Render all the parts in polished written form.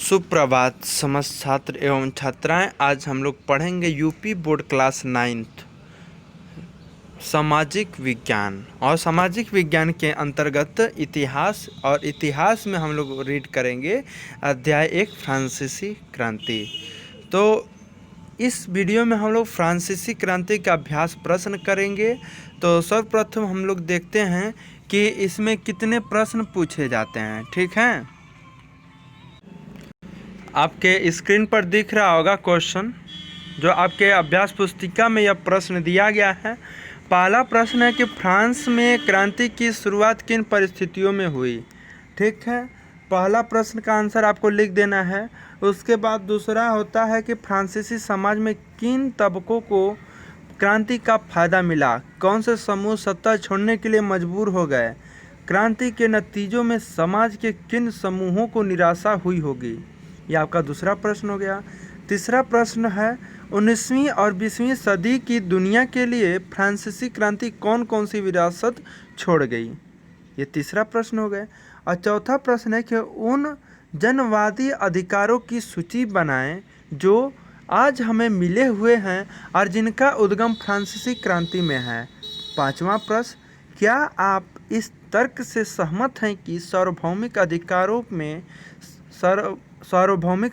सुप्रभात समस्त छात्र एवं छात्राएं। आज हम लोग पढ़ेंगे यूपी बोर्ड क्लास 9th सामाजिक विज्ञान। और सामाजिक विज्ञान के अंतर्गत इतिहास, और इतिहास में हम लोग रीड करेंगे अध्याय 1 फ्रांसीसी क्रांति। तो इस वीडियो में हम लोग फ्रांसीसी क्रांति का अभ्यास प्रश्न करेंगे। तो सर्वप्रथम हम लोग देखते हैं कि इसमें कितने प्रश्न पूछे जाते हैं। ठीक है, आपके स्क्रीन पर दिख रहा होगा क्वेश्चन, जो आपके अभ्यास पुस्तिका में यह प्रश्न दिया गया है। पहला प्रश्न है कि फ्रांस में क्रांति की शुरुआत किन परिस्थितियों में हुई। ठीक है, पहला प्रश्न का आंसर आपको लिख देना है। उसके बाद दूसरा होता है कि फ्रांसीसी समाज में किन तबकों को क्रांति का फायदा मिला, कौन से समूह सत्ता छोड़ने के लिए मजबूर हो गए, क्रांति के नतीजों में समाज के किन समूहों को निराशा हुई होगी। यह आपका दूसरा प्रश्न हो गया। तीसरा प्रश्न है 19वीं और 20वीं सदी की दुनिया के लिए फ्रांसीसी क्रांति कौन कौन सी विरासत छोड़ गई। ये तीसरा प्रश्न हो गया। और चौथा प्रश्न है कि उन जनवादी अधिकारों की सूची बनाएं जो आज हमें मिले हुए हैं और जिनका उद्गम फ्रांसीसी क्रांति में है। पांचवा प्रश्न, क्या आप इस तर्क से सहमत हैं कि सार्वभौमिक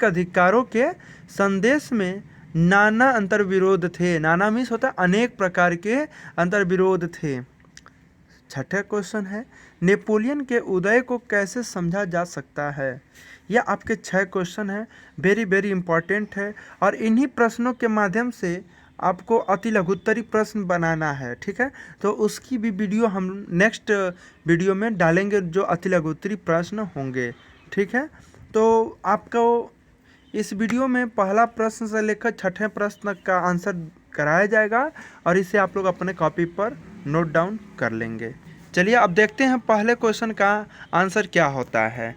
अधिकारों के संदेश में नाना अंतर्विरोध थे। नाना मीन्स होता है अनेक प्रकार के अंतर्विरोध थे। छठा क्वेश्चन है नेपोलियन के उदय को कैसे समझा जा सकता है। यह आपके 6 क्वेश्चन है, वेरी वेरी इंपॉर्टेंट है। और इन्हीं प्रश्नों के माध्यम से आपको अति लघुत्तरी प्रश्न बनाना है। ठीक है, तो उसकी भी वीडियो हम नेक्स्ट वीडियो में डालेंगे, जो अति लघुत्तरी प्रश्न होंगे। ठीक है, तो आपको इस वीडियो में पहला प्रश्न से लेकर छठे प्रश्न का आंसर कराया जाएगा और इसे आप लोग अपने कॉपी पर नोट डाउन कर लेंगे। चलिए अब देखते हैं पहले क्वेश्चन का आंसर क्या होता है।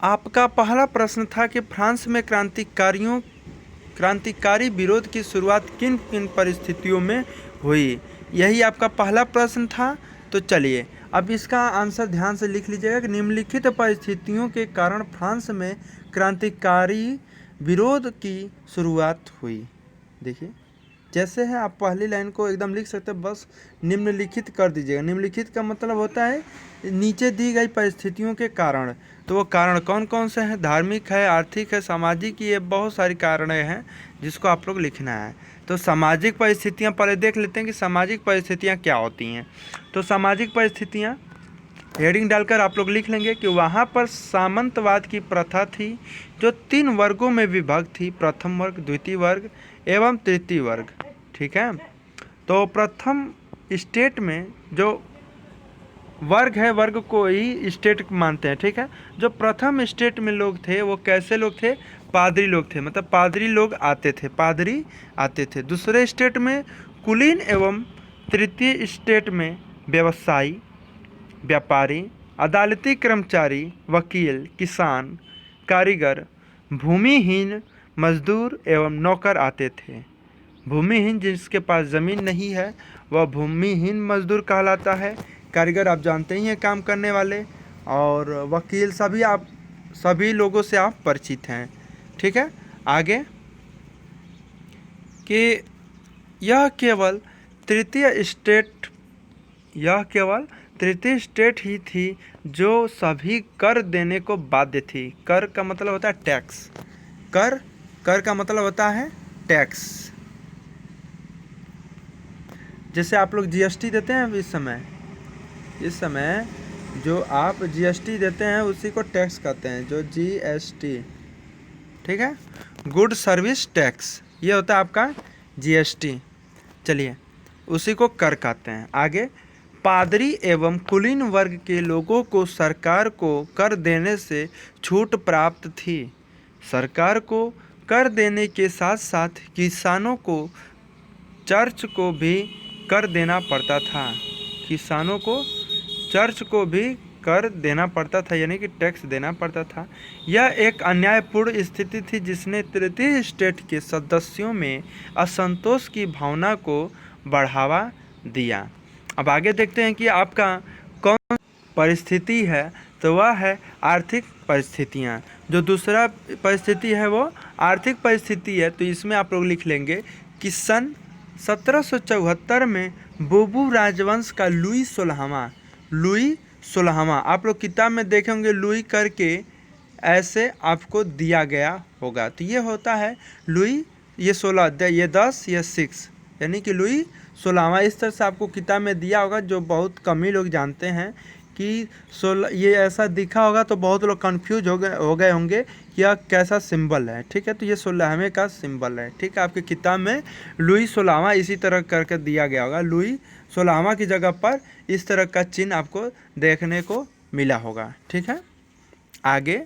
आपका पहला प्रश्न था कि फ्रांस में क्रांतिकारी विरोध की शुरुआत किन किन परिस्थितियों में हुई। यही आपका पहला प्रश्न था। तो चलिए अब इसका आंसर ध्यान से लिख लीजिएगा कि निम्नलिखित परिस्थितियों के कारण फ्रांस में क्रांतिकारी विरोध की शुरुआत हुई। देखिए जैसे है, आप पहली लाइन को एकदम लिख सकते हैं, बस निम्नलिखित कर दीजिएगा। निम्नलिखित का मतलब होता है नीचे दी गई परिस्थितियों के कारण। तो वो कारण कौन कौन से हैं, धार्मिक है, आर्थिक है, सामाजिक, ये बहुत सारी कारणें हैं जिसको आप लोग लिखना है। तो सामाजिक परिस्थितियाँ पहले देख लेते हैं कि सामाजिक परिस्थितियाँ क्या होती हैं। तो सामाजिक परिस्थितियाँ हेडिंग डालकर आप लोग लिख लेंगे कि वहाँ पर सामंतवाद की प्रथा थी जो 3 वर्गों में विभक्त थी, प्रथम वर्ग, द्वितीय वर्ग एवं तृतीय वर्ग। ठीक है, तो प्रथम स्टेट में जो वर्ग है, वर्ग को ही स्टेट मानते हैं। ठीक है, जो प्रथम स्टेट में लोग थे वो कैसे लोग थे, पादरी लोग थे, मतलब पादरी लोग आते थे। दूसरे स्टेट में कुलीन एवं तृतीय स्टेट में व्यवसायी, व्यापारी, अदालती कर्मचारी, वकील, किसान, कारीगर, भूमिहीन मजदूर एवं नौकर आते थे। भूमिहीन जिसके पास ज़मीन नहीं है वह भूमिहीन मजदूर कहलाता है। कारीगर आप जानते ही हैं, काम करने वाले। और वकील सभी लोगों से आप परिचित हैं। ठीक है, आगे कि यह केवल तृतीय स्टेट ही थी जो सभी कर देने को बाध्य थी। कर का मतलब होता है टैक्स। कर का मतलब होता है टैक्स। जैसे आप लोग जीएसटी देते हैं इस समय जो आप जीएसटी देते हैं उसी को टैक्स कहते हैं, जो जीएसटी। ठीक है, गुड सर्विस टैक्स, ये होता है आपका जीएसटी। चलिए उसी को कर कहते हैं। आगे, पादरी एवं कुलीन वर्ग के लोगों को सरकार को कर देने से छूट प्राप्त थी। सरकार को कर देने के साथ साथ किसानों को चर्च को भी कर देना पड़ता था। किसानों को चर्च को भी कर देना पड़ता था, यानी कि टैक्स देना पड़ता था। यह एक अन्यायपूर्ण स्थिति थी जिसने तृतीय स्टेट के सदस्यों में असंतोष की भावना को बढ़ावा दिया। अब आगे देखते हैं कि आपका कौन परिस्थिति है। तो वह है आर्थिक परिस्थितियाँ। जो दूसरा परिस्थिति है वो आर्थिक परिस्थिति है, तो इसमें आप लोग लिख लेंगे कि सन 1774 में बोबू राजवंश का लुई 16वां आप लोग किताब में देखे होंगे, लुई करके ऐसे आपको दिया गया होगा। तो ये होता है लुई, ये 16, ये 10, ये 6, यानी कि लुई 16वां। इस तरह से आपको किताब में दिया होगा, जो बहुत कम ही लोग जानते हैं कि 16 ये ऐसा दिखा होगा, तो बहुत लोग कंफ्यूज हो गए होंगे कि यह कैसा सिंबल है। ठीक है, तो ये 16वें का सिंबल है। ठीक है, आपकी किताब में लुई 16वां इसी तरह करके दिया गया होगा, लुई 16वां की जगह पर इस तरह का चिन्ह आपको देखने को मिला होगा। ठीक है, आगे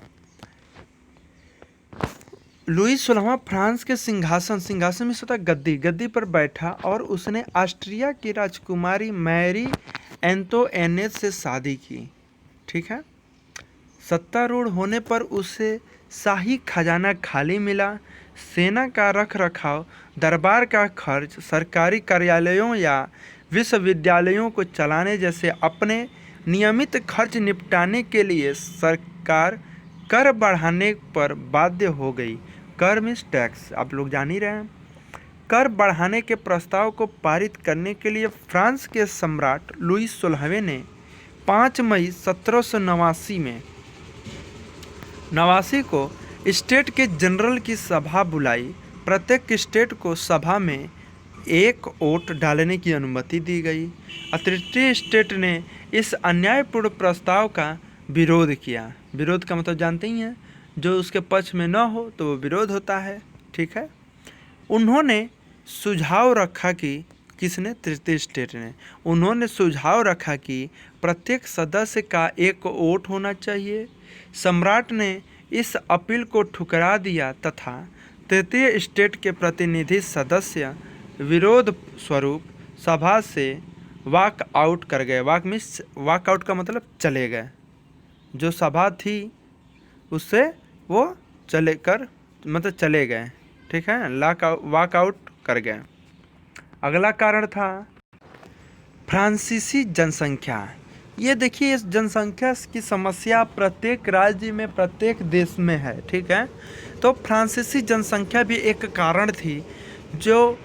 लुई 16वां फ्रांस के सिंहासन में सोता गद्दी पर बैठा और उसने ऑस्ट्रिया की राजकुमारी मैरी एंतोइनेट से शादी की। ठीक है, सत्तारूढ़ होने पर उसे शाही खजाना खाली मिला, सेना का रख रखाव, दरबार का खर्च, सरकारी कार्यालयों या विश्वविद्यालयों को चलाने जैसे अपने नियमित खर्च निपटाने के लिए सरकार कर बढ़ाने पर बाध्य हो गई। कर मीन्स टैक्स, आप लोग जान ही रहे हैं। कर बढ़ाने के प्रस्ताव को पारित करने के लिए फ्रांस के सम्राट लुई 16वें ने 5 मई 1789 में को स्टेट के जनरल की सभा बुलाई। प्रत्येक स्टेट को सभा में एक वोट डालने की अनुमति दी गई। अतिरिक्त स्टेट ने इस अन्यायपूर्ण प्रस्ताव का विरोध किया। विरोध का मतलब जानते ही हैं, जो उसके पक्ष में न हो तो वो विरोध होता है। ठीक है, उन्होंने सुझाव रखा कि किसने, तृतीय स्टेट ने, उन्होंने सुझाव रखा कि प्रत्येक सदस्य का एक वोट होना चाहिए। सम्राट ने इस अपील को ठुकरा दिया तथा तृतीय स्टेट के प्रतिनिधि सदस्य विरोध स्वरूप सभा से वॉक आउट कर गए। वॉक आउट का मतलब चले गए। जो सभा थी उससे वो चले गए। ठीक है, वॉक आउट कर गए। अगला कारण था फ्रांसीसी जनसंख्या। ये देखिए, इस जनसंख्या की समस्या प्रत्येक राज्य में, प्रत्येक देश में है। ठीक है, तो फ्रांसीसी जनसंख्या भी एक कारण थी, जो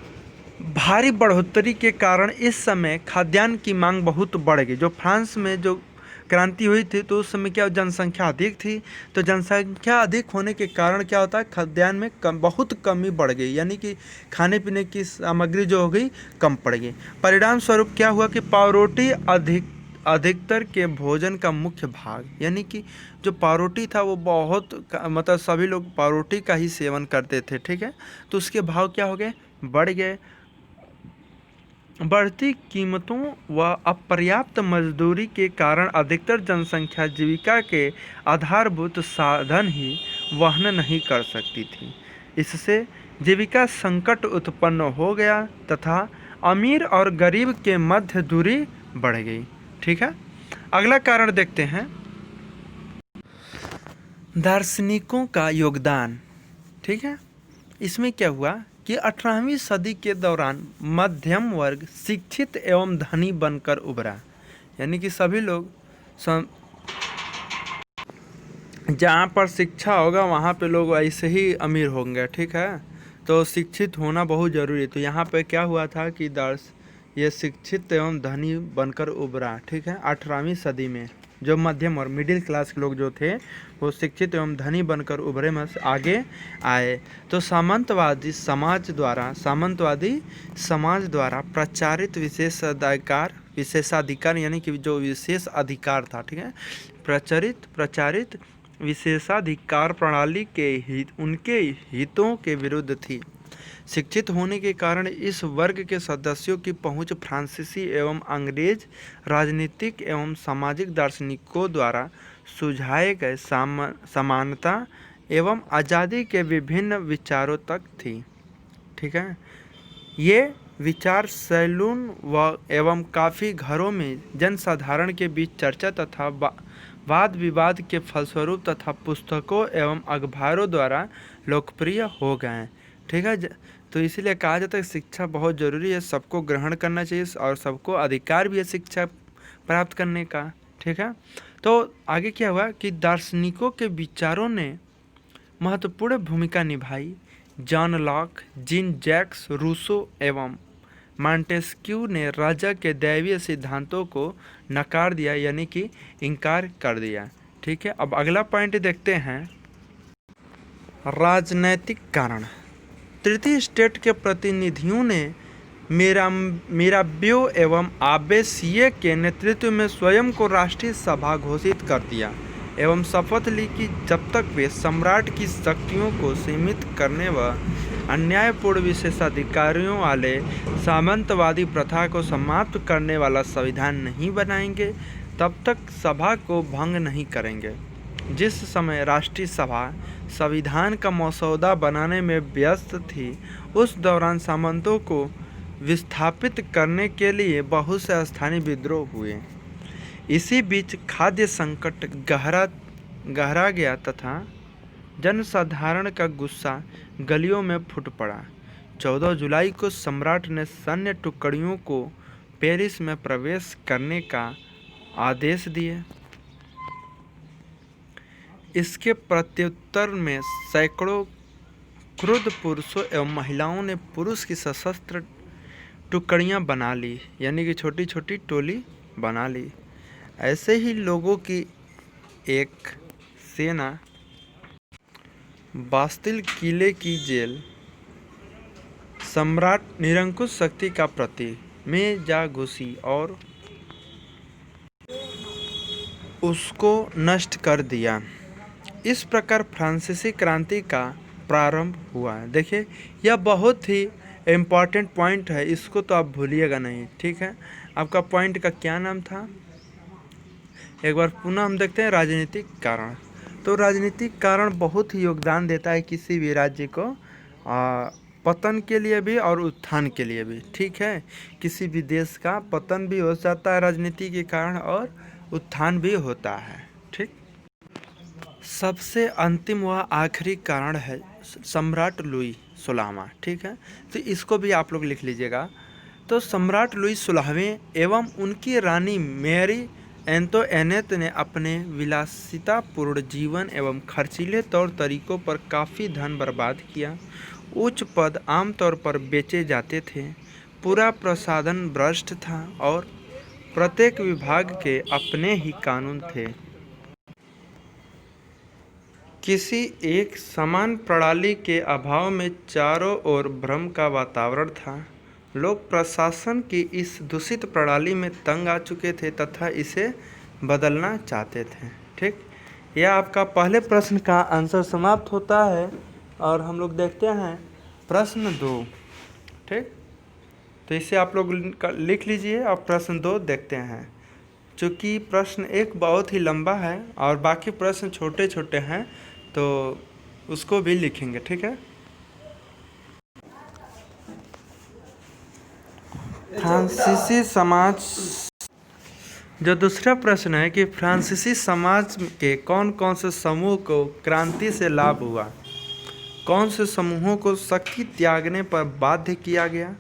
भारी बढ़ोतरी के कारण इस समय खाद्यान्न की मांग बहुत बढ़ गई। जो फ्रांस में जो क्रांति हुई थी तो उस समय क्या जनसंख्या अधिक थी, तो जनसंख्या अधिक होने के कारण क्या होता है, खाद्यान्न में बहुत कमी बढ़ गई, यानी कि खाने पीने की सामग्री जो हो गई कम पड़ गई। परिणाम स्वरूप क्या हुआ कि पावरोटी अधिकतर के भोजन का मुख्य भाग, यानी कि जो पावरोटी था वो बहुत मतलब सभी लोग पावरोटी का ही सेवन करते थे। ठीक है, तो उसके भाव क्या हो गए, बढ़ गए। बढ़ती कीमतों व अपर्याप्त मजदूरी के कारण अधिकतर जनसंख्या जीविका के आधारभूत साधन ही वहन नहीं कर सकती थी। इससे जीविका संकट उत्पन्न हो गया तथा अमीर और गरीब के मध्य दूरी बढ़ गई। ठीक है, अगला कारण देखते हैं, दार्शनिकों का योगदान। ठीक है, इसमें क्या हुआ कि 18वीं सदी के दौरान मध्यम वर्ग शिक्षित एवं धनी बनकर उभरा, यानी कि सभी लोग जहाँ पर शिक्षा होगा वहाँ पे लोग ऐसे ही अमीर होंगे। ठीक है, तो शिक्षित होना बहुत ज़रूरी है। तो यहाँ पे क्या हुआ था कि ये शिक्षित एवं धनी बनकर उभरा। ठीक है, 18वीं सदी में जो मध्यम और मिडिल क्लास के लोग जो थे वो शिक्षित एवं धनी बनकर उभरे में आगे आए। तो सामंतवादी समाज द्वारा प्रचारित विशेषाधिकार यानी कि जो विशेष अधिकार था, ठीक है, प्रचारित विशेषाधिकार प्रणाली के उनके हितों के विरुद्ध थी। शिक्षित होने के कारण इस वर्ग के सदस्यों की पहुंच फ्रांसीसी एवं अंग्रेज राजनीतिक एवं सामाजिक दार्शनिकों द्वारा सुझाए गए समानता एवं आज़ादी के विभिन्न विचारों तक थी। ठीक है, ये विचार सैलून एवं काफ़ी घरों में जनसाधारण के बीच चर्चा तथा वाद विवाद के फलस्वरूप तथा पुस्तकों एवं अखबारों द्वारा लोकप्रिय हो गए। ठीक है, तो इसीलिए कहा जाता है शिक्षा बहुत ज़रूरी है, सबको ग्रहण करना चाहिए और सबको अधिकार भी है शिक्षा प्राप्त करने का। ठीक है। तो आगे क्या हुआ कि दार्शनिकों के विचारों ने महत्वपूर्ण भूमिका निभाई। John Locke, Jean Jacques Rousseau एवं मॉन्टेस्क्यू ने राजा के दैवीय सिद्धांतों को नकार दिया, यानी कि इनकार कर दिया। ठीक है, अब अगला पॉइंट देखते हैं, राजनैतिक कारण। तृतीय स्टेट के प्रतिनिधियों ने मिराबियो एवं आबेसिये के नेतृत्व में स्वयं को राष्ट्रीय सभा घोषित कर दिया एवं शपथ ली कि जब तक वे सम्राट की शक्तियों को सीमित करने व अन्यायपूर्ण विशेषाधिकारियों वाले सामंतवादी प्रथा को समाप्त करने वाला संविधान नहीं बनाएंगे, तब तक सभा को भंग नहीं करेंगे। जिस समय राष्ट्रीय सभा संविधान का मसौदा बनाने में व्यस्त थी, उस दौरान सामंतों को विस्थापित करने के लिए बहुत से स्थानीय विद्रोह हुए। इसी बीच खाद्य संकट गहरा गया तथा जनसाधारण का गुस्सा गलियों में फूट पड़ा। 14 जुलाई को सम्राट ने सैन्य टुकड़ियों को पेरिस में प्रवेश करने का आदेश दिए। इसके प्रत्युत्तर में सैकड़ों क्रुद्ध पुरुषों एवं महिलाओं ने पुरुष की सशस्त्र टुकड़ियां बना ली, यानी कि छोटी छोटी टोली बना ली। ऐसे ही लोगों की एक सेना बास्तिल किले की जेल सम्राट निरंकुश शक्ति का प्रतीक में जा घुसी और उसको नष्ट कर दिया। इस प्रकार फ्रांसीसी क्रांति का प्रारंभ हुआ। देखिए, यह बहुत ही इम्पॉर्टेंट पॉइंट है, इसको तो आप भूलिएगा नहीं। ठीक है, आपका पॉइंट का क्या नाम था, एक बार पुनः हम देखते हैं। राजनीतिक कारण। तो राजनीतिक कारण बहुत ही योगदान देता है किसी भी राज्य को पतन के लिए भी और उत्थान के लिए भी। ठीक है, किसी भी देश का पतन भी हो जाता है राजनीति के कारण और उत्थान भी होता है। ठीक, सबसे अंतिम व आखिरी कारण है सम्राट लुई 16वां। ठीक है, तो इसको भी आप लोग लिख लीजिएगा। तो सम्राट लुई 16वें एवं उनकी रानी मैरी एंतोइनेट ने अपने विलासितापूर्ण जीवन एवं खर्चीले तौर तरीकों पर काफ़ी धन बर्बाद किया। उच्च पद आमतौर पर बेचे जाते थे, पूरा प्रसाधन भ्रष्ट था और प्रत्येक विभाग के अपने ही कानून थे। किसी एक समान प्रणाली के अभाव में चारों ओर भ्रम का वातावरण था। लोग प्रशासन की इस दूषित प्रणाली में तंग आ चुके थे तथा इसे बदलना चाहते थे। ठीक, यह आपका पहले प्रश्न का आंसर समाप्त होता है और हम लोग देखते हैं प्रश्न 2। ठीक, तो इसे आप लोग लिख लीजिए और प्रश्न 2 देखते हैं। चूँकि प्रश्न 1 बहुत ही लंबा है और बाकी प्रश्न छोटे छोटे हैं, तो उसको भी लिखेंगे। ठीक है, फ्रांसीसी समाज। जो दूसरा प्रश्न है कि फ्रांसीसी समाज के कौन कौन से समूह को क्रांति से लाभ हुआ, कौन से समूहों को शक्ति त्यागने पर बाध्य किया गया,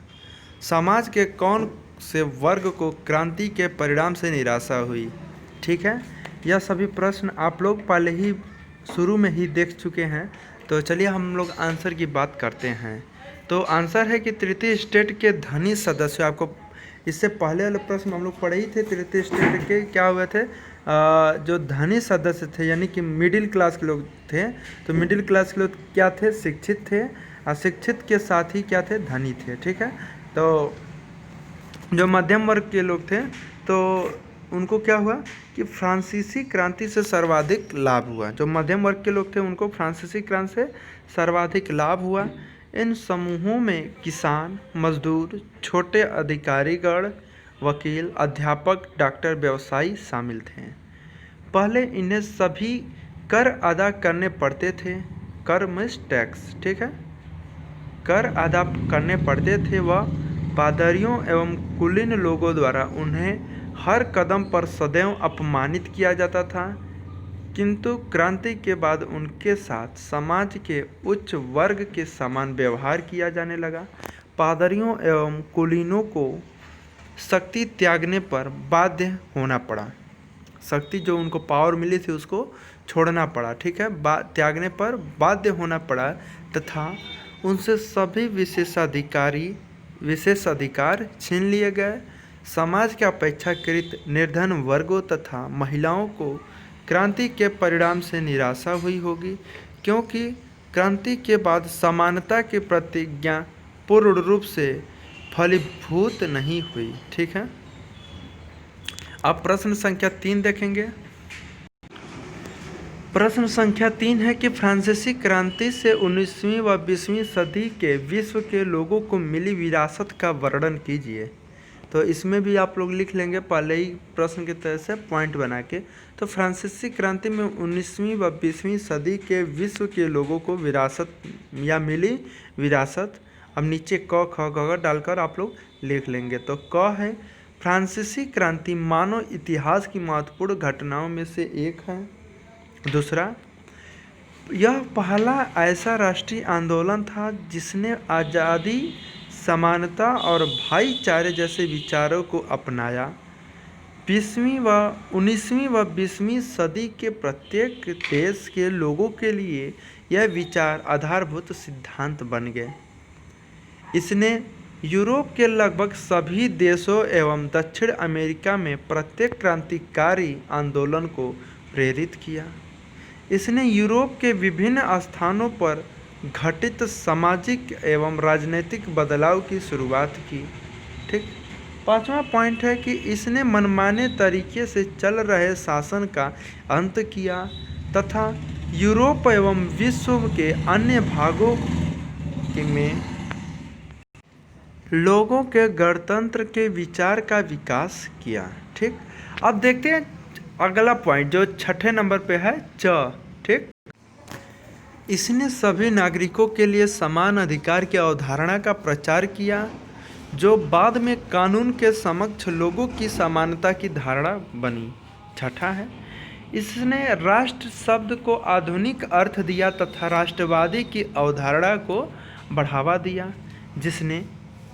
समाज के कौन से वर्ग को क्रांति के परिणाम से निराशा हुई। ठीक है, यह सभी प्रश्न आप लोग पहले ही शुरू में ही देख चुके हैं। तो चलिए हम लोग आंसर की बात करते हैं। तो आंसर है कि तृतीय स्टेट के धनी सदस्य, आपको इससे पहले वाले प्रश्न हम लोग पढ़े ही थे। तृतीय स्टेट के क्या हुए थे, जो धनी सदस्य थे यानी कि मिडिल क्लास के लोग थे। तो मिडिल क्लास के लोग क्या थे, शिक्षित थे, और शिक्षित के साथ ही क्या थे, धनी थे। ठीक है, तो जो मध्यम वर्ग के लोग थे तो उनको क्या हुआ कि फ्रांसीसी क्रांति से सर्वाधिक लाभ हुआ। जो मध्यम वर्ग के लोग थे उनको फ्रांसीसी क्रांति से सर्वाधिक लाभ हुआ। इन समूहों में किसान, मजदूर, छोटे अधिकारीगण, वकील, अध्यापक, डॉक्टर, व्यवसायी शामिल थे। पहले इन्हें सभी कर अदा करने पड़ते थे। कर मीन्स टैक्स। ठीक है, कर अदा करने पड़ते थे व पादरियों एवं कुलीन लोगों द्वारा उन्हें हर कदम पर सदैव अपमानित किया जाता था। किंतु क्रांति के बाद उनके साथ समाज के उच्च वर्ग के समान व्यवहार किया जाने लगा। पादरियों एवं कुलीनों को शक्ति त्यागने पर बाध्य होना पड़ा। शक्ति जो उनको पावर मिली थी उसको छोड़ना पड़ा, ठीक है, त्यागने पर बाध्य होना पड़ा तथा उनसे सभी विशेषाधिकार छीन लिए गए। समाज के अपेक्षाकृत निर्धन वर्गों तथा महिलाओं को क्रांति के परिणाम से निराशा हुई होगी, क्योंकि क्रांति के बाद समानता की प्रतिज्ञा पूर्ण रूप से फलीभूत नहीं हुई, ठीक है। अब प्रश्न संख्या 3 देखेंगे। प्रश्न संख्या 3 है कि फ्रांसीसी क्रांति से 19वीं व 20वीं सदी के विश्व के लोगों को मिली विरासत का वर्णन कीजिए। तो इसमें भी आप लोग लिख लेंगे पहले ही प्रश्न की तरह से पॉइंट बना के। तो फ्रांसीसी क्रांति में 19वीं व 20वीं सदी के विश्व के लोगों को विरासत या मिली विरासत, अब नीचे क ख ग डालकर आप लोग लिख लेंगे। तो क है फ्रांसीसी क्रांति मानव इतिहास की महत्वपूर्ण घटनाओं में से एक है। दूसरा, यह पहला ऐसा राष्ट्रीय आंदोलन था जिसने आज़ादी, समानता और भाईचारे जैसे विचारों को अपनाया। 19वीं व 20वीं सदी के प्रत्येक देश के लोगों के लिए यह विचार आधारभूत सिद्धांत बन गए। इसने यूरोप के लगभग सभी देशों एवं दक्षिण अमेरिका में प्रत्येक क्रांतिकारी आंदोलन को प्रेरित किया। इसने यूरोप के विभिन्न स्थानों पर घटित सामाजिक एवं राजनीतिक बदलाव की शुरुआत की, ठीक। 5वां पॉइंट है कि इसने मनमाने तरीके से चल रहे शासन का अंत किया तथा यूरोप एवं विश्व के अन्य भागों में लोगों के गणतंत्र के विचार का विकास किया, ठीक। अब देखते हैं अगला पॉइंट जो 6ठे नंबर पे है च, ठीक। इसने सभी नागरिकों के लिए समान अधिकार की अवधारणा का प्रचार किया, जो बाद में कानून के समक्ष लोगों की समानता की धारणा बनी। 6ठा है, इसने राष्ट्र शब्द को आधुनिक अर्थ दिया तथा राष्ट्रवादी की अवधारणा को बढ़ावा दिया, जिसने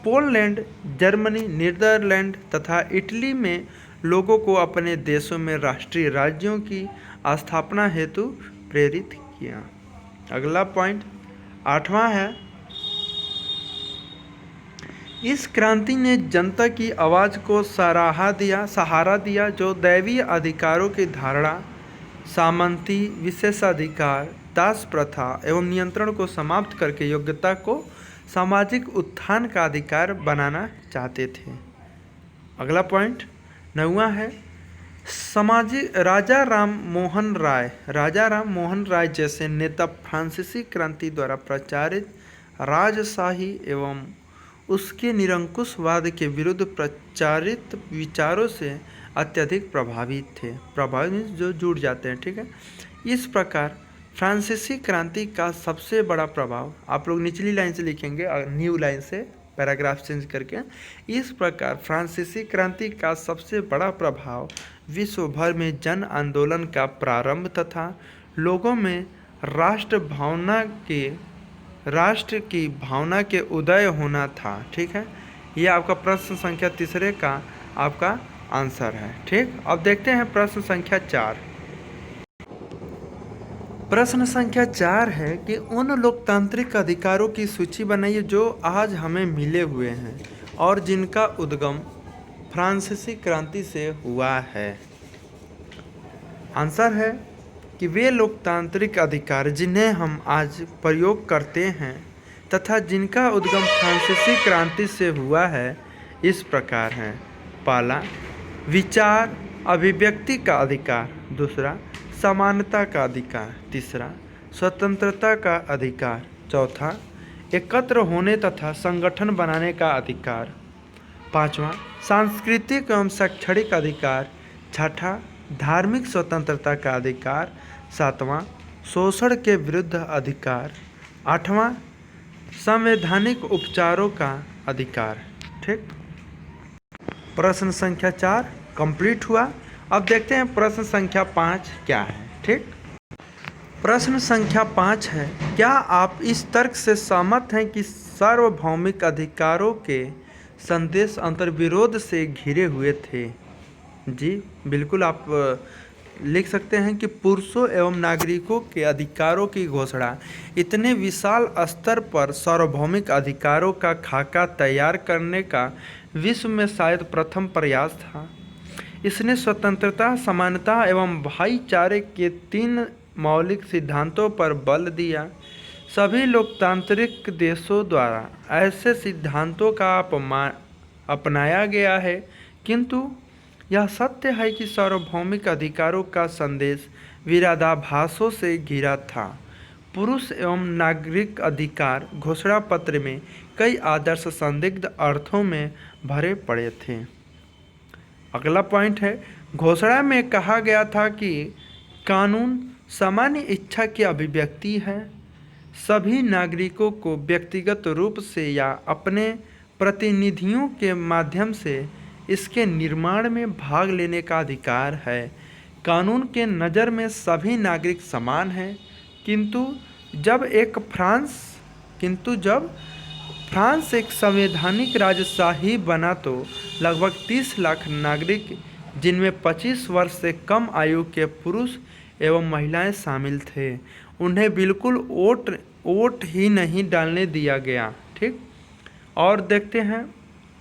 पोलैंड, जर्मनी, नीदरलैंड तथा इटली में लोगों को अपने देशों में राष्ट्रीय राज्यों की स्थापना हेतु प्रेरित किया। अगला पॉइंट 8वां है, इस क्रांति ने जनता की आवाज़ को सहारा दिया, जो दैवीय अधिकारों की धारणा, सामंती विशेषाधिकार, दास प्रथा एवं नियंत्रण को समाप्त करके योग्यता को सामाजिक उत्थान का अधिकार बनाना चाहते थे। अगला पॉइंट 9वां है, राजा राम मोहन राय जैसे नेता फ्रांसीसी क्रांति द्वारा प्रचारित राजशाही एवं उसके निरंकुशवाद के विरुद्ध प्रचारित विचारों से अत्यधिक प्रभावित जो जुड़ जाते हैं, ठीक है। इस प्रकार फ्रांसीसी क्रांति का सबसे बड़ा प्रभाव, आप लोग निचली लाइन से लिखेंगे न्यू लाइन से पैराग्राफ चेंज करके, इस प्रकार फ्रांसीसी क्रांति का सबसे बड़ा प्रभाव विश्व भर में जन आंदोलन का प्रारंभ तथा लोगों में राष्ट्र की भावना के उदय होना था, ठीक है। ये आपका प्रश्न संख्या 3 का आपका आंसर है, ठीक। अब देखते हैं प्रश्न संख्या 4। प्रश्न संख्या 4 है कि उन लोकतांत्रिक अधिकारों की सूची बनाइए जो आज हमें मिले हुए हैं और जिनका उद्गम फ्रांसीसी क्रांति से हुआ है। आंसर है कि वे लोकतांत्रिक अधिकार जिन्हें हम आज प्रयोग करते हैं तथा जिनका उद्गम फ्रांसीसी क्रांति से हुआ है इस प्रकार हैं। पहला, विचार अभिव्यक्ति का अधिकार। दूसरा, समानता का अधिकार। तीसरा, स्वतंत्रता का अधिकार। चौथा, एकत्र होने तथा संगठन बनाने का अधिकार। पांचवा, सांस्कृतिक एवं शैक्षणिक अधिकार। छठा, धार्मिक स्वतंत्रता का अधिकार। सातवां, शोषण के विरुद्ध अधिकार। आठवां, संवैधानिक उपचारों का अधिकार। ठीक, प्रश्न संख्या 4 कंप्लीट हुआ। अब देखते हैं प्रश्न संख्या 5 क्या है। ठीक, प्रश्न संख्या 5 है, क्या आप इस तर्क से सहमत हैं कि सार्वभौमिक अधिकारों के संदेश अंतर्विरोध से घिरे हुए थे? जी बिल्कुल, आप लिख सकते हैं कि पुरुषों एवं नागरिकों के अधिकारों की घोषणा इतने विशाल स्तर पर सार्वभौमिक अधिकारों का खाका तैयार करने का विश्व में शायद प्रथम प्रयास था। इसने स्वतंत्रता, समानता एवं भाईचारे के 3 मौलिक सिद्धांतों पर बल दिया। सभी लोकतांत्रिक देशों द्वारा ऐसे सिद्धांतों का अपनाया गया है, किंतु यह सत्य है कि सार्वभौमिक अधिकारों का संदेश विरोधाभासों से घिरा था। पुरुष एवं नागरिक अधिकार घोषणा पत्र में कई आदर्श संदिग्ध अर्थों में भरे पड़े थे। अगला पॉइंट है, घोषणा में कहा गया था कि कानून सामान्य इच्छा की अभिव्यक्ति है। सभी नागरिकों को व्यक्तिगत रूप से या अपने प्रतिनिधियों के माध्यम से इसके निर्माण में भाग लेने का अधिकार है। कानून के नज़र में सभी नागरिक समान हैं, किंतु जब फ्रांस एक संवैधानिक राजशाही बना तो लगभग 30 लाख नागरिक, जिनमें 25 वर्ष से कम आयु के पुरुष एवं महिलाएं शामिल थे, उन्हें बिल्कुल वोट ही नहीं डालने दिया गया। ठीक, और देखते हैं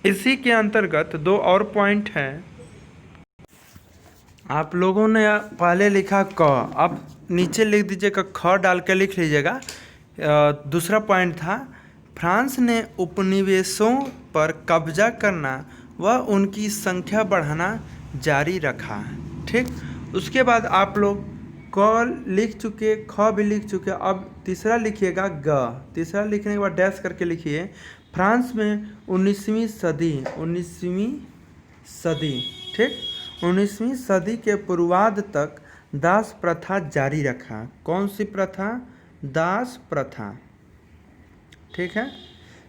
इसी के अंतर्गत 2 और पॉइंट हैं। आप लोगों ने पहले लिखा क, अब नीचे लिख दीजिएगा ख डाल के लिख लीजिएगा। दूसरा पॉइंट था, फ्रांस ने उपनिवेशों पर कब्जा करना व उनकी संख्या बढ़ाना जारी रखा। ठीक, उसके बाद आप लोग क लिख चुके, ख भी लिख चुके, अब तीसरा लिखिएगा ग। तीसरा लिखने के बाद डैश करके लिखिए, फ्रांस में 19वीं सदी ठीक, 19वीं सदी के पूर्वार्ध तक दास प्रथा जारी रखा। कौन सी प्रथा? दास प्रथा। ठीक है,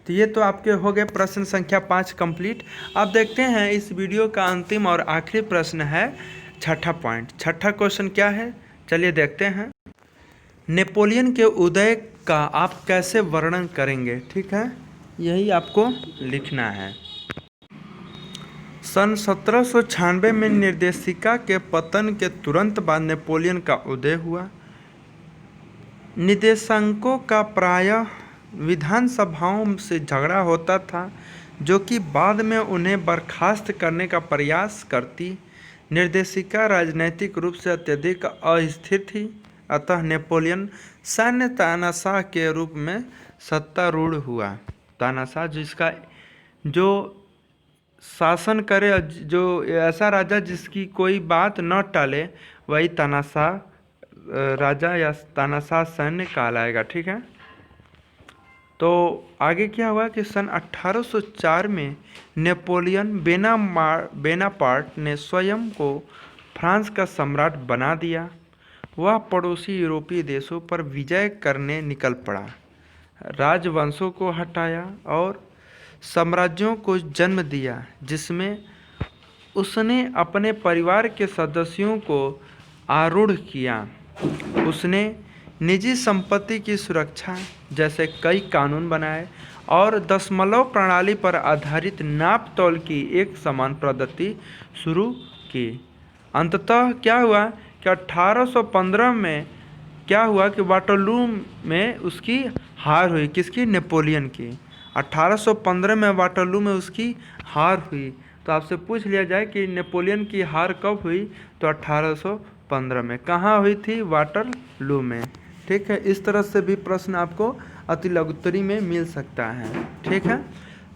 तो ये तो आपके हो गए प्रश्न संख्या 5 कंप्लीट। अब देखते हैं इस वीडियो का अंतिम और आखिरी प्रश्न है, छठा पॉइंट। छठा क्वेश्चन क्या है, चलिए देखते हैं। नेपोलियन के उदय का आप कैसे वर्णन करेंगे? ठीक है, यही आपको लिखना है। सन 1796 में निर्देशिका के पतन के तुरंत बाद नेपोलियन का उदय हुआ। निदेशकों का प्रायः विधानसभाओं से झगड़ा होता था, जो कि बाद में उन्हें बर्खास्त करने का प्रयास करती। निर्देशिका राजनैतिक रूप से अत्यधिक अस्थिर थी, अतः नेपोलियन सैन्य तानाशाह के रूप में सत्तारूढ़ हुआ। तानाशाह जो शासन करे, जो ऐसा राजा जिसकी कोई बात न टाले, वही तानाशाह राजा या तानाशाह सैन्य कहलाएगा। ठीक है, तो आगे क्या हुआ कि सन 1804 में नेपोलियन बोनापार्ट ने स्वयं को फ्रांस का सम्राट बना दिया। वह पड़ोसी यूरोपीय देशों पर विजय करने निकल पड़ा, राजवंशों को हटाया और साम्राज्यों को जन्म दिया, जिसमें उसने अपने परिवार के सदस्यों को आरूढ़ किया। उसने निजी संपत्ति की सुरक्षा जैसे कई कानून बनाए और दशमलव प्रणाली पर आधारित नाप तोल की एक समान पद्धति शुरू की। अंततः क्या हुआ कि 1815 में क्या हुआ कि वाटरलू में उसकी हार हुई। किसकी? नेपोलियन की। 1815 में वाटरलू में उसकी हार हुई। तो आपसे पूछ लिया जाए कि नेपोलियन की हार कब हुई, तो 1815 में। कहाँ हुई थी? वाटरलू में। ठीक है, इस तरह से भी प्रश्न आपको अति लघुत्तरी में मिल सकता है। ठीक है,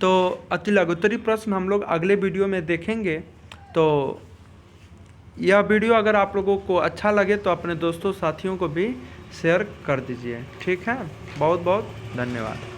तो अति लघुत्तरी प्रश्न हम लोग अगले वीडियो में देखेंगे। तो यह वीडियो अगर आप लोगों को अच्छा लगे तो अपने दोस्तों साथियों को भी शेयर कर दीजिए। ठीक है, बहुत बहुत धन्यवाद।